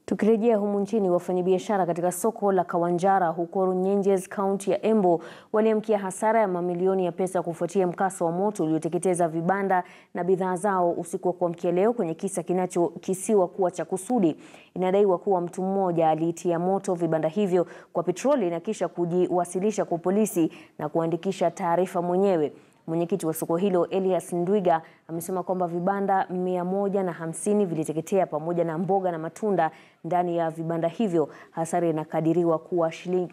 Tukirejea humu nchini, wafanyabiashara katika soko la Kawanjara huko Runyenjes, kaunti ya Embu waliamkia hasara ya mamilioni ya pesa kufuatia mkasa wa moto ulioteketeza vibanda na bidhaa zao usiku wa kuamkia leo kwenye kisa kinachokisiwa kuwa cha kusudi. Inadaiwa kuwa mtu mmoja aliitia moto vibanda hivyo kwa petroli na kisha kujiwasilisha kwa polisi na kuandikisha taarifa mwenyewe. Mwenyekiti wa soko hilo Elias Ndwiga amesema kwamba vibanda 150 viliteketea pamoja na mboga na matunda ndani ya vibanda hivyo. Hasara inakadiriwa kuwa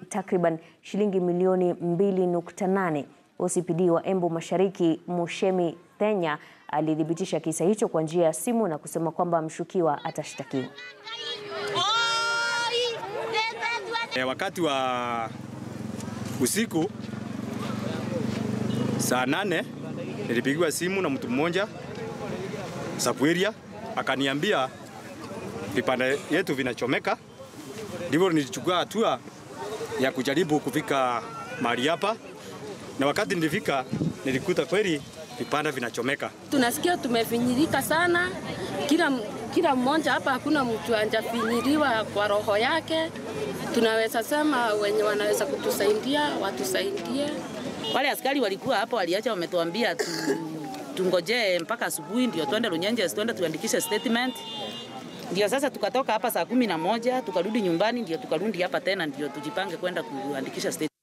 takriban shilingi milioni 2.8. OCPD wa Embu Mashariki Mushemi Thenya alithibitisha kisa hicho kwa njia ya simu na kusema kwamba mshukiwa atashtakiwa. Wakati wa usiku saa 8 nilipigiwa simu na mtu mmoja Sapueria, akaniambia vipanda yetu vinachomeka. Ndivyo nilichukua hatua ya kujaribu kufika mahali hapa, na wakati nilifika nilikuta kweli vipanda vinachomeka. Tunasikia tumefinyirika sana, kila mmoja hapa, hakuna mtu anjafinyiriwa kwa roho yake. Tunaweza sema wenye wanaweza kutusaidia watusaidie. Wale askari walikuwa hapa waliacha wametuambia tungoje mpaka asubuhi ndio tuende Runyenjes tuende tuandikishe statement. Ndio sasa tukatoka hapa saa 11 tukarudi nyumbani, ndio tukarudi hapa tena ndio tujipange kwenda kuandikisha statement.